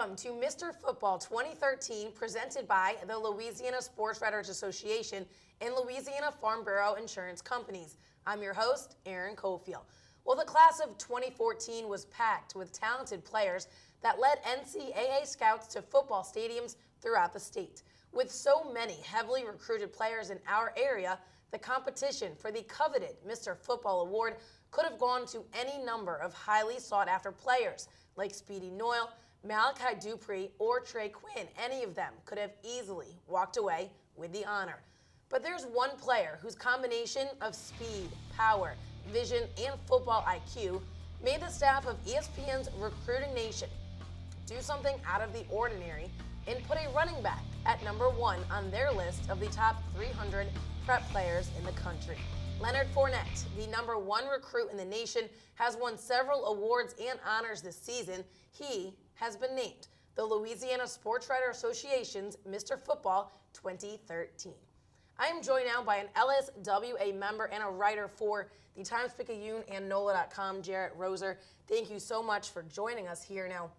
Welcome to Mr. Football 2013, presented by the Louisiana Sports Writers Association and Louisiana Farm Bureau Insurance Companies. I'm your host, Aaron Cofield. Well, the class of 2014 was packed with talented players that led NCAA scouts to football stadiums throughout the state. With so many heavily recruited players in our area, the competition for the coveted Mr. Football Award could have gone to any number of highly sought-after players like Speedy Noyle, Malachi Dupree, or Trey Quinn. Any of them could have easily walked away with the honor. But there's one player whose combination of speed, power, vision, and football IQ made the staff of ESPN's Recruiting Nation do something out of the ordinary and put a running back at number 1 on their list of the top 300 prep players in the country. Leonard Fournette, the number 1 recruit in the nation, has won several awards and honors this season. He has been named the Louisiana Sports Writers Association's Mr. Football 2013. I am joined now by an LSWA member and a writer for the Times-Picayune and NOLA.com, Jarrett Roser. Thank you so much for joining us here. Now,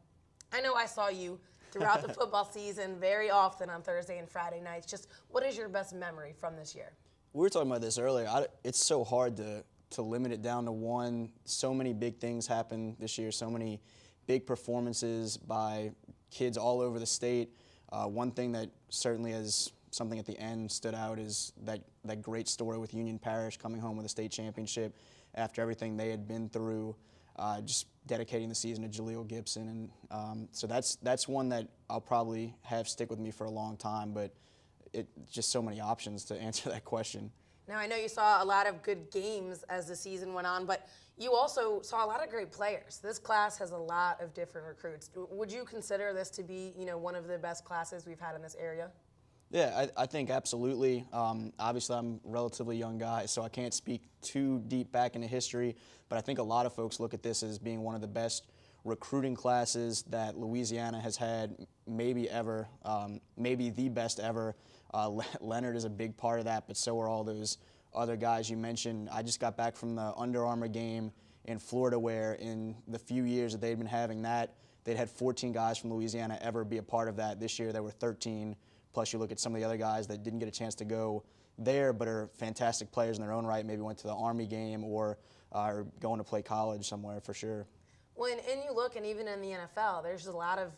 I know I saw you throughout the football season very often on Thursday and Friday nights. Just what is your best memory from this year? We were talking about this earlier. It's so hard to limit it down to one. So many big things happened this year, so many big performances by kids all over the state. One thing that certainly as something at the end stood out is that great story with Union Parish coming home with a state championship after everything they had been through, just dedicating the season to Jaleel Gibson. And so that's one that I'll probably have stick with me for a long time, but just so many options to answer that question. Now, I know you saw a lot of good games as the season went on, but you also saw a lot of great players. This class has a lot of different recruits. Would you consider this to be, one of the best classes we've had in this area? Yeah, I think absolutely. Obviously, I'm a relatively young guy, so I can't speak too deep back into history, but I think a lot of folks look at this as being one of the best recruiting classes that Louisiana has had, maybe ever, maybe the best ever. Leonard is a big part of that, but so are all those other guys you mentioned. I just got back from the Under Armour game in Florida where in the few years that they'd been having that, they'd had 14 guys from Louisiana ever be a part of that. This year there were 13, plus you look at some of the other guys that didn't get a chance to go there but are fantastic players in their own right, maybe went to the Army game or are going to play college somewhere for sure. Well, and you look, and even in the NFL, there's a lot of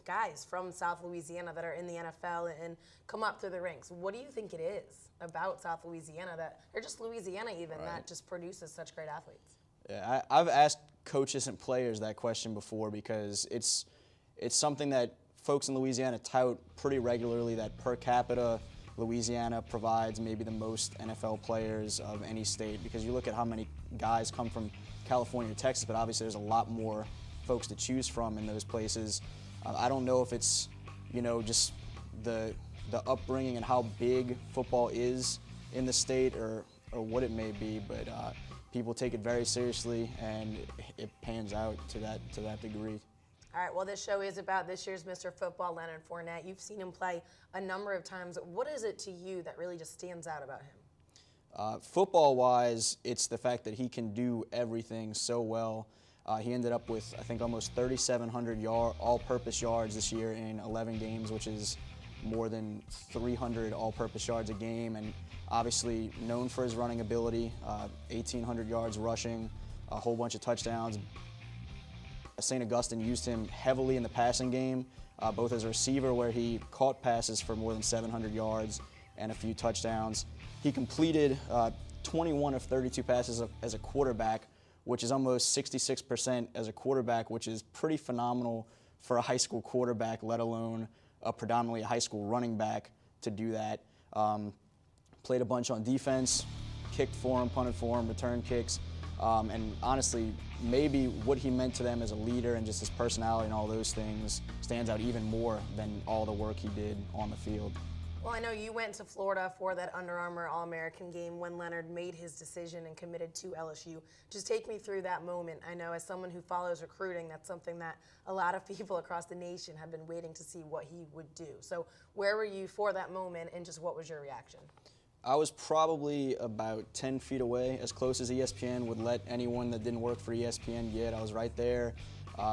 guys from South Louisiana that are in the NFL and come up through the ranks. What do you think it is about South Louisiana or just Louisiana even, that just produces such great athletes? Yeah, I've asked coaches and players that question before because it's something that folks in Louisiana tout pretty regularly, that per capita Louisiana provides maybe the most NFL players of any state, because you look at how many guys come from California or Texas, but obviously there's a lot more folks to choose from in those places. I don't know if it's, just the upbringing and how big football is in the state or what it may be, but people take it very seriously and it pans out to that degree. All right, well, this show is about this year's Mr. Football, Leonard Fournette. You've seen him play a number of times. What is it to you that really just stands out about him? Football-wise, it's the fact that he can do everything so well. He ended up with, I think, almost 3,700 all-purpose yards this year in 11 games, which is more than 300 all-purpose yards a game, and obviously known for his running ability, 1,800 yards rushing, a whole bunch of touchdowns. St. Augustine used him heavily in the passing game, both as a receiver where he caught passes for more than 700 yards and a few touchdowns. He completed 21 of 32 passes as a quarterback, which is almost 66% as a quarterback, which is pretty phenomenal for a high school quarterback, let alone predominantly a high school running back to do that. Played a bunch on defense, kicked for him, punted for him, returned kicks, and honestly, maybe what he meant to them as a leader and just his personality and all those things stands out even more than all the work he did on the field. Well, I know you went to Florida for that Under Armour All-American game when Leonard made his decision and committed to LSU. Just take me through that moment. I know as someone who follows recruiting, that's something that a lot of people across the nation have been waiting to see what he would do. So where were you for that moment, and just what was your reaction? I was probably about 10 feet away, as close as ESPN would let anyone that didn't work for ESPN get. I was right there.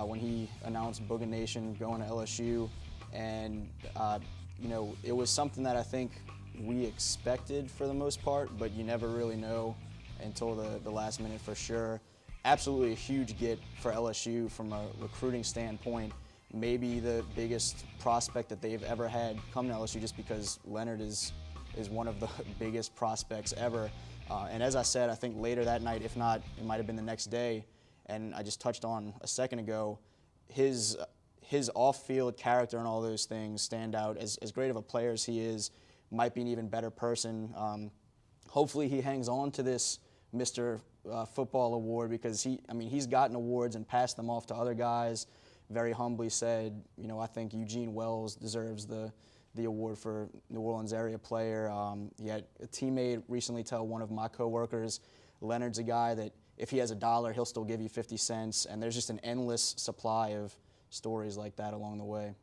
when he announced Booga Nation going to LSU, and it was something that I think we expected for the most part, but you never really know until the last minute for sure. Absolutely a huge get for LSU from a recruiting standpoint. Maybe the biggest prospect that they've ever had come to LSU, just because Leonard is one of the biggest prospects ever. And as I said, I think later that night, if not, it might have been the next day, and I just touched on a second ago, his off-field character and all those things stand out. As great of a player as he is, might be an even better person. Hopefully he hangs on to this Mr. Football award, because he's gotten awards and passed them off to other guys. Very humbly said, I think Eugene Wells deserves the award for New Orleans area player. He had a teammate recently tell one of my coworkers, Leonard's a guy that if he has $1, he'll still give you 50 cents. And there's just an endless supply of stories like that along the way.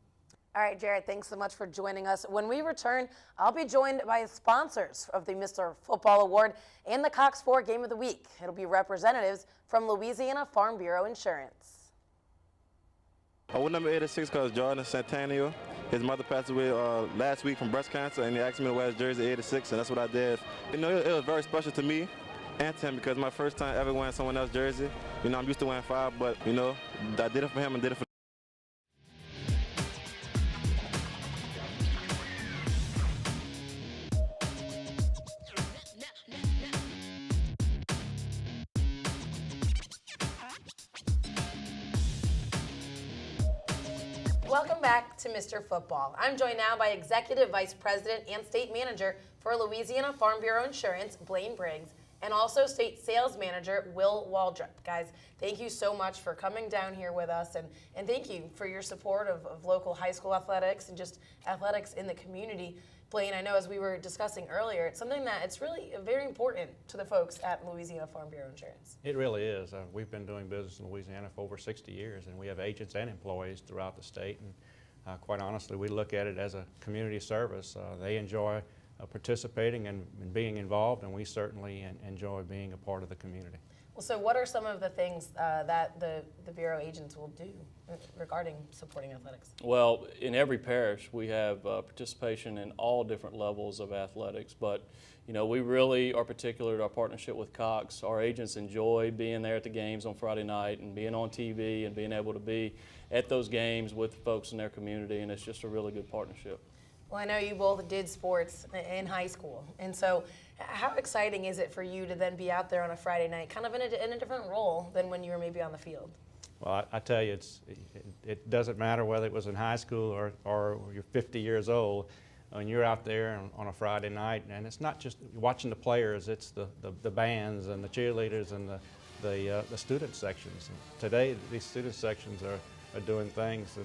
All right, Jared, thanks so much for joining us. When we return, I'll be joined by sponsors of the Mr. Football Award and the Cox 4 Game of the Week. It'll be representatives from Louisiana Farm Bureau Insurance. Award number 86 goes Jordan Centennial. His mother passed away last week from breast cancer, and he asked me to wear his jersey 86, and that's what I did. It was very special to me and to him, because my first time ever wearing someone else's jersey. I'm used to wearing 5, but, I did it for him and did it for Welcome back to Mr. Football. I'm joined now by Executive Vice President and State Manager for Louisiana Farm Bureau Insurance, Blaine Briggs, and also State Sales Manager, Will Waldrop. Guys, thank you so much for coming down here with us, and thank you for your support of local high school athletics and just athletics in the community. Blaine, I know as we were discussing earlier, it's something that it's really very important to the folks at Louisiana Farm Bureau Insurance. It really is. We've been doing business in Louisiana for over 60 years, and we have agents and employees throughout the state. And quite honestly, we look at it as a community service. They enjoy participating and being involved, and we certainly enjoy being a part of the community. Well, so what are some of the things that the Bureau agents will do regarding supporting athletics? Well, in every parish, we have participation in all different levels of athletics, but we really are particular to our partnership with Cox. Our agents enjoy being there at the games on Friday night and being on TV and being able to be at those games with the folks in their community, and it's just a really good partnership. Well, I know you both did sports in high school, and so how exciting is it for you to then be out there on a Friday night, kind of in a different role than when you were maybe on the field? Well, I tell you, it doesn't matter whether it was in high school or you're 50 years old. When you're out there on a Friday night, and it's not just watching the players, it's the bands and the cheerleaders and the student sections. And today, these student sections are doing things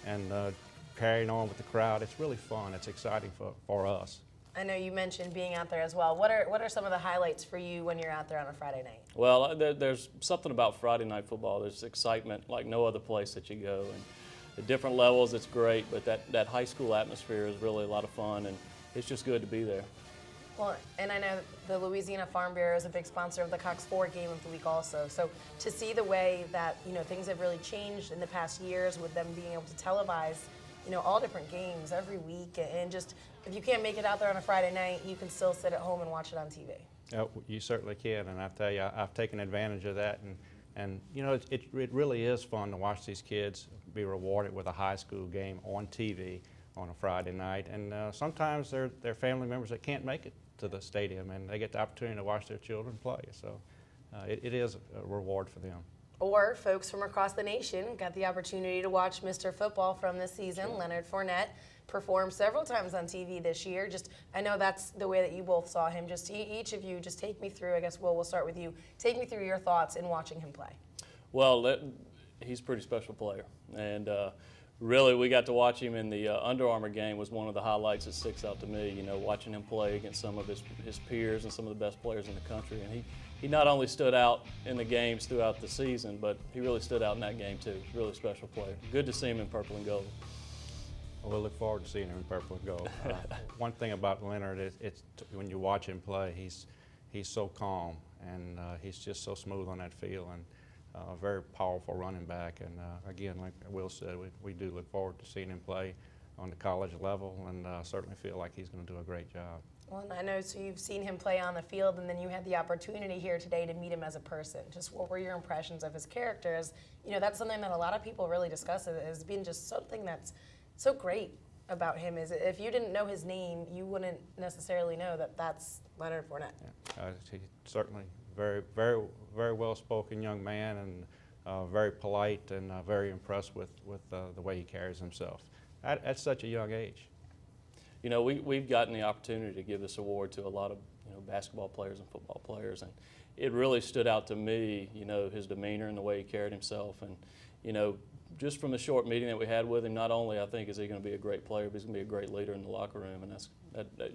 and carrying on with the crowd. It's really fun. It's exciting for us. I know you mentioned being out there as well. What are some of the highlights for you when you're out there on a Friday night? Well, there's something about Friday night football. There's excitement like no other place that you go. And at different levels, it's great, but that high school atmosphere is really a lot of fun, and it's just good to be there. Well, and I know the Louisiana Farm Bureau is a big sponsor of the Cox 4 Game of the Week also. So to see the way that things have really changed in the past years with them being able to televise all different games every week, and just if you can't make it out there on a Friday night, you can still sit at home and watch it on TV. You certainly can, and I tell you, I've taken advantage of that, and it really is fun to watch these kids be rewarded with a high school game on TV on a Friday night, and sometimes they're family members that can't make it to the stadium, and they get the opportunity to watch their children play, so it is a reward for them. Or folks from across the nation got the opportunity to watch Mr. Football from this season. Sure. Leonard Fournette performed several times on TV this year. I know that's the way that you both saw him. Just each of you, just take me through, I guess, Will, we'll start with you. Take me through your thoughts in watching him play. Well, he's a pretty special player. And really, we got to watch him in the Under Armour game was one of the highlights that sticks out to me, watching him play against some of his peers and some of the best players in the country. And he not only stood out in the games throughout the season, but he really stood out in that game too. Really special player. Good to see him in purple and gold. Well, we'll look forward to seeing him in purple and gold. One thing about Leonard is when you watch him play, he's so calm, and he's just so smooth on that field. a very powerful running back. And again, like Will said, we do look forward to seeing him play on the college level, and certainly feel like he's going to do a great job. Well, and I know, so you've seen him play on the field, and then you had the opportunity here today to meet him as a person. Just what were your impressions of his character? As you know, that's something that a lot of people really discuss as being just something that's so great about him. Is if you didn't know his name, you wouldn't necessarily know that that's Leonard Fournette. Yeah. He's certainly very, very, very well-spoken young man, and very polite, and very impressed with the way he carries himself at such a young age. You know, we've gotten the opportunity to give this award to a lot of, you know, basketball players and football players, and it really stood out to me, you know, his demeanor and the way he carried himself. And, you know, just from the short meeting that we had with him, not only I think is he going to be a great player, but he's going to be a great leader in the locker room, and that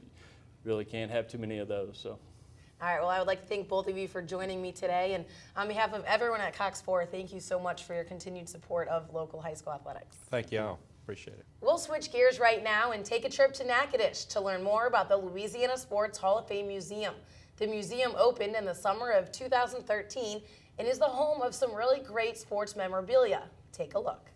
really can't have too many of those. So. All right, well, I would like to thank both of you for joining me today. And on behalf of everyone at Cox 4, thank you so much for your continued support of local high school athletics. Thank you all. Appreciate it. We'll switch gears right now and take a trip to Natchitoches to learn more about the Louisiana Sports Hall of Fame Museum. The museum opened in the summer of 2013 and is the home of some really great sports memorabilia. Take a look.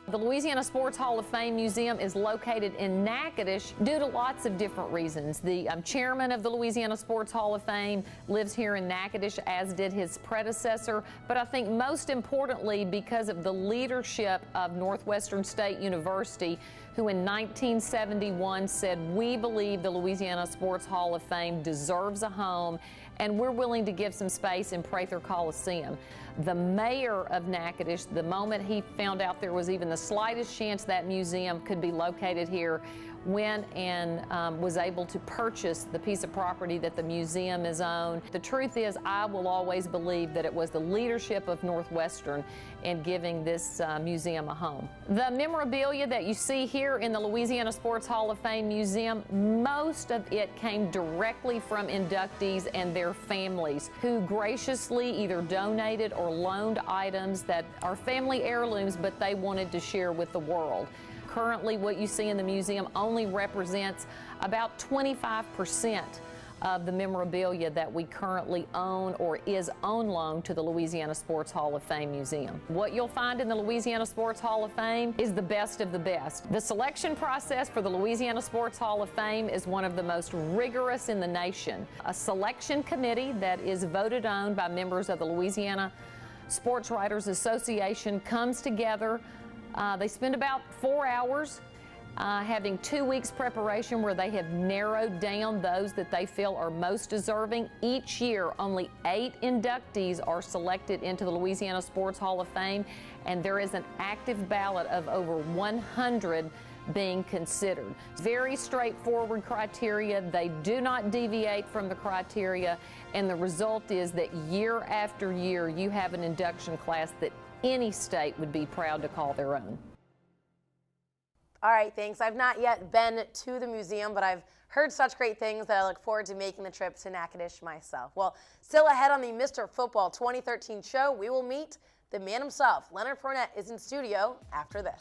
The Louisiana Sports Hall of Fame Museum is located in Natchitoches due to lots of different reasons. The chairman of the Louisiana Sports Hall of Fame lives here in Natchitoches, as did his predecessor, but I think most importantly because of the leadership of Northwestern State University, who in 1971 said, "We believe the Louisiana Sports Hall of Fame deserves a home, and we're willing to give some space in Prather Coliseum." The mayor of Natchitoches, the moment he found out there was even the slightest chance that museum could be located here, went and was able to purchase the piece of property that the museum is on. The truth is, I will always believe that it was the leadership of Northwestern in giving this museum a home. The memorabilia that you see here in the Louisiana Sports Hall of Fame Museum, most of it came directly from inductees and their families, who graciously either donated or loaned items that are family heirlooms, but they wanted to share with the world. Currently, what you see in the museum only represents about 25% of the memorabilia that we currently own or is on loan to the Louisiana Sports Hall of Fame Museum. What you'll find in the Louisiana Sports Hall of Fame is the best of the best. The selection process for the Louisiana Sports Hall of Fame is one of the most rigorous in the nation. A selection committee that is voted on by members of the Louisiana Sports Writers Association comes together. They spend about 4 hours having 2 weeks preparation where they have narrowed down those that they feel are most deserving. Each year, only 8 inductees are selected into the Louisiana Sports Hall of Fame, and there is an active ballot of over 100 being considered. Very straightforward criteria. They do not deviate from the criteria, and the result is that year after year, you have an induction class that any state would be proud to call their own. All right, thanks. I've not yet been to the museum, but I've heard such great things that I look forward to making the trip to Natchitoches myself. Well, still ahead on the Mr. Football 2013 show, we will meet the man himself. Leonard Fournette is in studio after this.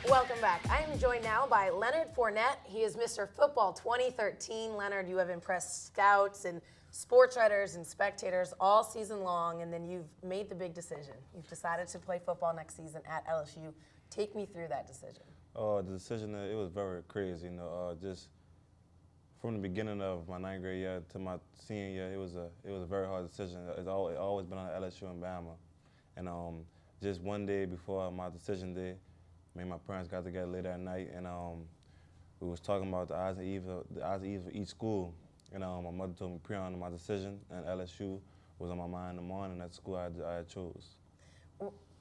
Welcome back. I am joined now by Leonard Fournette. He is Mr. Football 2013. Leonard, you have impressed scouts and sports writers and spectators all season long, and then you've made the big decision. You've decided to play football next season at LSU. Take me through that decision. The decision, it was very crazy. Just from the beginning of my 9th grade year to my senior year, it was a very hard decision. It's always been on LSU and Bama, and just one day before my decision day, me and my parents got together late at night, and we was talking about the odds and evens of each school. And my mother told me pre-on my decision, and LSU was on my mind in the morning. That's the school I chose.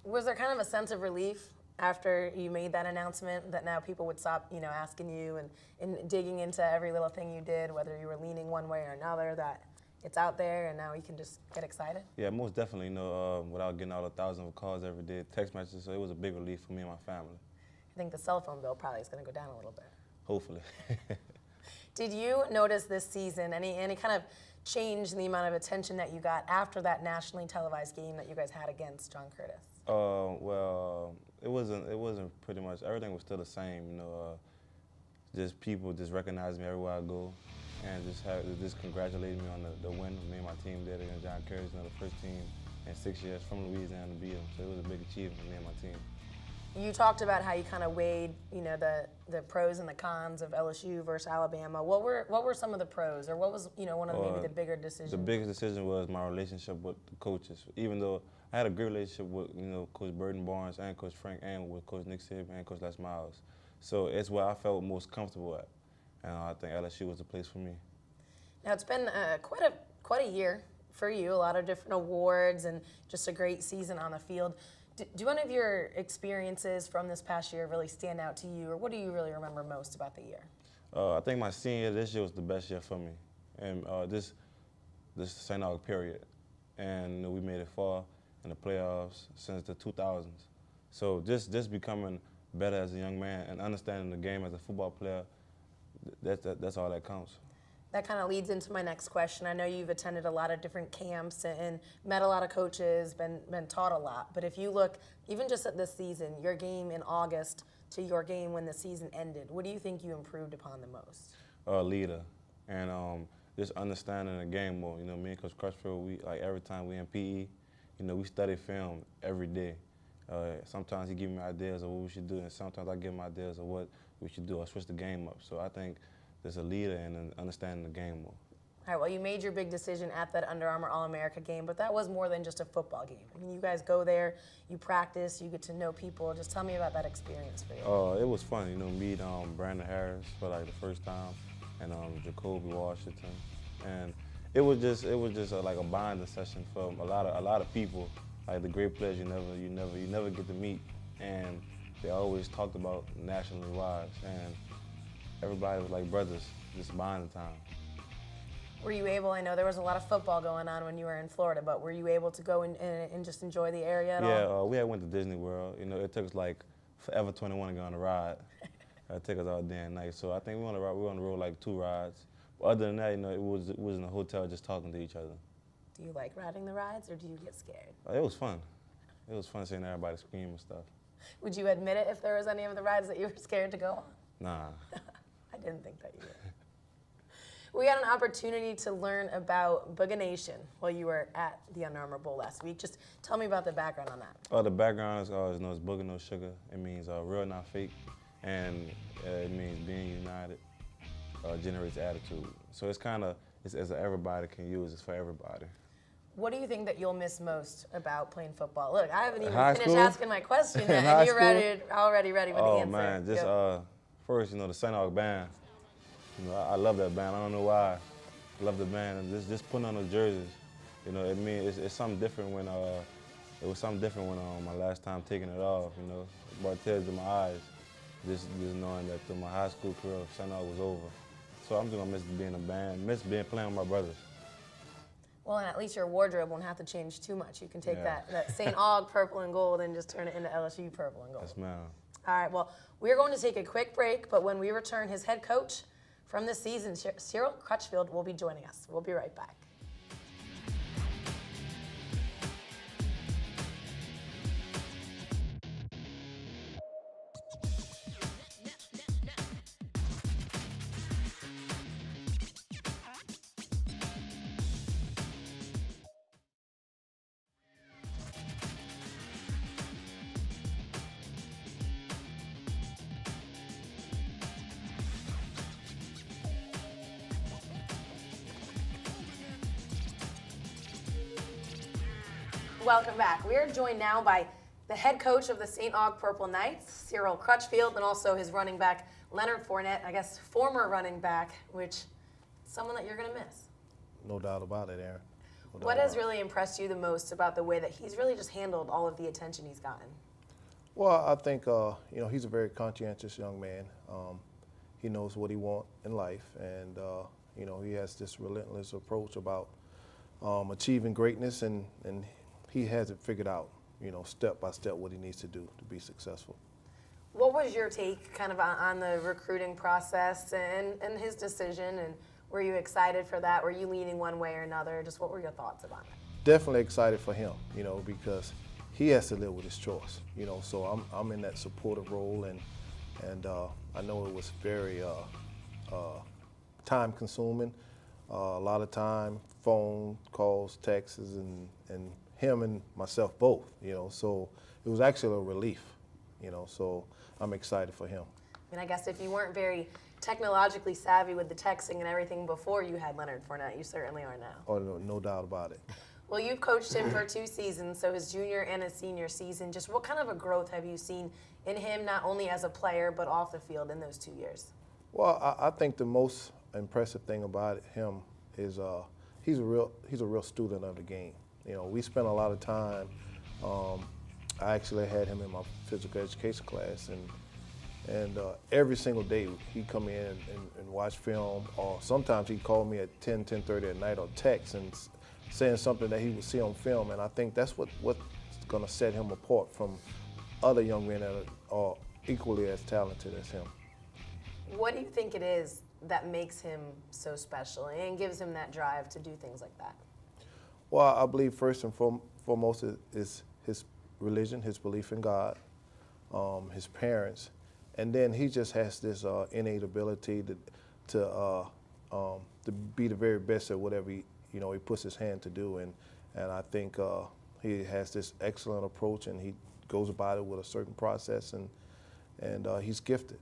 Was there kind of a sense of relief after you made that announcement that now people would stop, asking you and digging into every little thing you did, whether you were leaning one way or another, that it's out there and now you can just get excited? Yeah, most definitely. Without getting all the thousands of calls every day, text messages, so it was a big relief for me and my family. I think the cell phone bill probably is going to go down a little bit. Hopefully. Did you notice this season any kind of change in the amount of attention that you got after that nationally televised game that you guys had against John Curtis? It wasn't pretty much, everything was still the same, just people just recognize me everywhere I go and just congratulating me on the win me and my team did against John Curtis, the first team in 6 years from Louisiana to beat him. So it was a big achievement for me and my team. You talked about how you kind of weighed, the pros and the cons of LSU versus Alabama. What were some of the pros, or what was, one of maybe the bigger decisions? The biggest decision was my relationship with the coaches. Even though I had a great relationship with, Coach Burton Barnes and Coach Frank and with Coach Nick Saban and Coach Les Miles. So it's where I felt most comfortable at. And I think LSU was the place for me. Now it's been quite a year for you, a lot of different awards and just a great season on the field. Do any of your experiences from this past year really stand out to you, or what do you really remember most about the year? I think my senior year this year was the best year for me, and this St. Aug period. And we made it far in the playoffs since the 2000s. So just becoming better as a young man and understanding the game as a football player, that's all that counts. That kind of leads into my next question. I know you've attended a lot of different camps and met a lot of coaches, been taught a lot. But if you look, even just at this season, your game in August to your game when the season ended, what do you think you improved upon the most? Leader, and just understanding the game more. Me and Coach Crutchfield, every time we in PE, we study film every day. Sometimes he give me ideas of what we should do, and sometimes I give him ideas of what we should do or switch the game up. So I think there's a leader and understanding the game more. All right, well, you made your big decision at that Under Armour All-America game, but that was more than just a football game. I mean, you guys go there, you practice, you get to know people. Just tell me about that experience for you. It was fun, meet Brandon Harris for the first time, and Jacoby Washington, and it was just like a bonding session for a lot of people, like the great players you never get to meet, and they always talked about nationally wise, and everybody was like brothers, just bonding time. Were you able, I know there was a lot of football going on when you were in Florida, but were you able to go and just enjoy the area at all? Yeah, we had went to Disney World. It took us like forever 21 to go on the ride. It took us all day and night. So I think we on the road like 2 rides. But other than that, it was in a hotel just talking to each other. Do you like riding the rides, or do you get scared? It was fun. It was fun seeing everybody scream and stuff. Would you admit it if there was any of the rides that you were scared to go on? Nah. I didn't think that you would. We had an opportunity to learn about Booga Nation while you were at the Under Armour Bowl last week. Just tell me about the background on that. The background is it's Booga No Sugar. It means real, not fake, and it means being united generates attitude. So it's everybody can use. It's for everybody. What do you think that you'll miss most about playing football? Look, I haven't even High finished school? asking my question yet, and you're already ready with the answer. Oh man, just first, the St. Aug band. I love that band. I don't know why. I love the band, and just putting on those jerseys. It means it's something different when it was something different when my last time taking it off. It brought tears to my eyes, just knowing that through my high school career, St. Aug was over. So I'm just gonna miss being in a band, miss playing with my brothers. Well, and at least your wardrobe won't have to change too much. You can take that St. Aug purple and gold and just turn it into LSU purple and gold. Yes, ma'am. All right, well, we're going to take a quick break, but when we return, his head coach from this season, Cyril Crutchfield, will be joining us. We'll be right back. Welcome back. We are joined now by the head coach of the St. Aug Purple Knights, Cyril Crutchfield, and also his running back, Leonard Fournette, I guess former running back, which someone that you're going to miss. No doubt about it, Aaron. What has really impressed you the most about the way that he's really just handled all of the attention he's gotten? Well, I think he's a very conscientious young man. He knows what he wants in life, and he has this relentless approach about achieving greatness, and he has it figured out, step by step what he needs to do to be successful. What was your take kind of on the recruiting process and his decision, and were you excited for that? Were you leaning one way or another? Just what were your thoughts about it? Definitely excited for him, because he has to live with his choice, so I'm in that supportive role, and I know it was very time consuming, a lot of time, phone calls, texts, and him and myself both, so it was actually a relief, so I'm excited for him. I mean, I guess if you weren't very technologically savvy with the texting and everything before you had Leonard Fournette, you certainly are now. Oh, no doubt about it. Well, you've coached him for 2 seasons, so his junior and his senior season. Just what kind of a growth have you seen in him, not only as a player, but off the field in those 2 years? Well, I think the most impressive thing about him is he's a real student of the game. We spent a lot of time. I actually had him in my physical education class, and every single day he'd come in and watch film, or sometimes he'd call me at 10:30 at night or text and saying something that he would see on film, and I think that's what's going to set him apart from other young men that are equally as talented as him. What do you think it is that makes him so special and gives him that drive to do things like that? Well, I believe first and foremost is his religion, his belief in God, his parents, and then he just has this innate ability to be the very best at whatever he puts his hand to do, and I think he has this excellent approach, and he goes about it with a certain process, and he's gifted.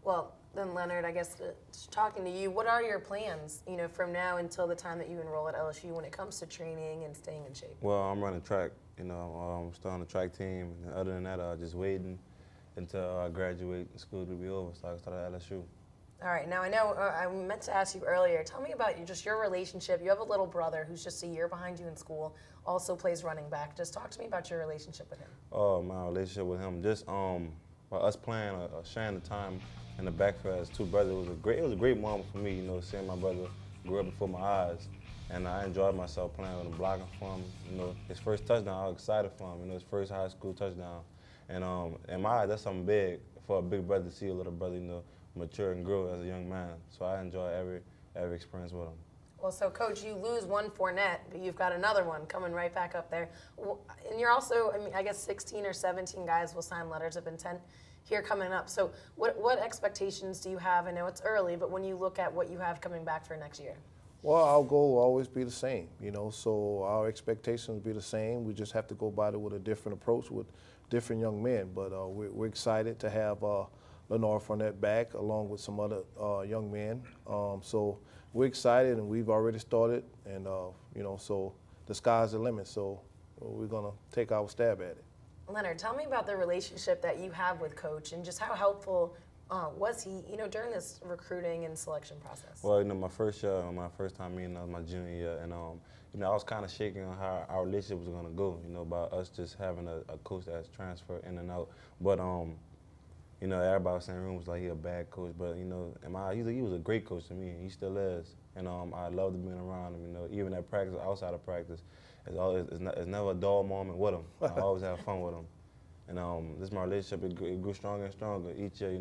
Well, then Leonard, I guess talking to you, what are your plans, from now until the time that you enroll at LSU when it comes to training and staying in shape? Well, I'm running track. I'm still on the track team. And other than that, just waiting until I graduate and school to be over so I can start at LSU. All right. Now, I know I meant to ask you earlier. Tell me about your relationship. You have a little brother who's just a year behind you in school, also plays running back. Just talk to me about your relationship with him. Oh, my relationship with him, just by us playing, sharing the time in the backfield as 2 brothers, it was a great moment for me, seeing my brother grow up before my eyes. And I enjoyed myself playing with him, blocking for him. His first touchdown, I was excited for him. His first high school touchdown. And in my eyes, that's something big for a big brother to see a little brother, mature and grow as a young man. So I enjoy every experience with him. Well, so Coach, you lose one Fournette, but you've got another one coming right back up there. And you're also, I guess 16 or 17 guys will sign letters of intent here coming up. So what expectations do you have? I know it's early, but when you look at what you have coming back for next year? Well, our goal will always be the same, so our expectations will be the same. We just have to go about it with a different approach with different young men. But we're excited to have Leonard Fournette back along with some other young men. So we're excited, and we've already started, and so the sky's the limit. So we're going to take our stab at it. Leonard, tell me about the relationship that you have with Coach and just how helpful was he, during this recruiting and selection process? Well, my first year, my first time meeting, was my junior year, and I was kind of shaking on how our relationship was going to go, about us just having a coach that's transferred in and out. But everybody was saying rumors like he a bad coach, but he was a great coach to me, and he still is. And I loved being around him. Even at practice, outside of practice, it's never a dull moment with him. I always have fun with him. And this my relationship, it grew stronger and stronger each year.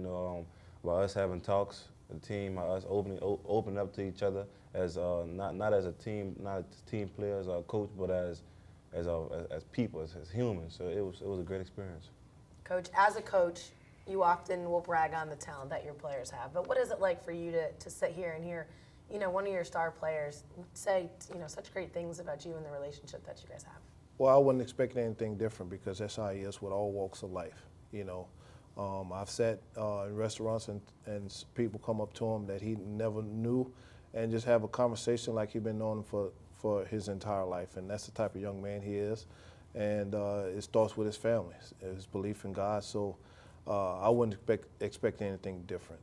By us having talks, the team, by us opening up to each other as not as a team, not as team players or a coach, but as people, as humans. So it was a great experience. Coach, as a coach, you often will brag on the talent that your players have. But what is it like for you to sit here and hear, one of your star players say, such great things about you and the relationship that you guys have? Well, I wasn't expecting anything different because that's how he is with all walks of life. I've sat in restaurants and people come up to him that he never knew and just have a conversation like he's been known for his entire life. And that's the type of young man he is. And it starts with his family, his belief in God. So I wouldn't expect anything different.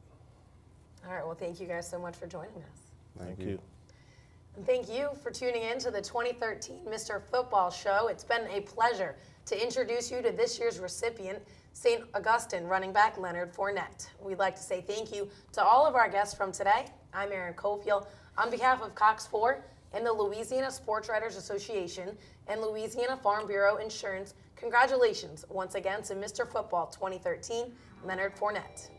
All right. Well, thank you guys so much for joining us. Thank you. And thank you for tuning in to the 2013 Mr. Football Show. It's been a pleasure to introduce you to this year's recipient, St. Augustine running back Leonard Fournette. We'd like to say thank you to all of our guests from today. I'm Erin Cofield. On behalf of Cox 4, and the Louisiana Sports Writers Association and Louisiana Farm Bureau Insurance, congratulations once again to Mr. Football 2013, Leonard Fournette.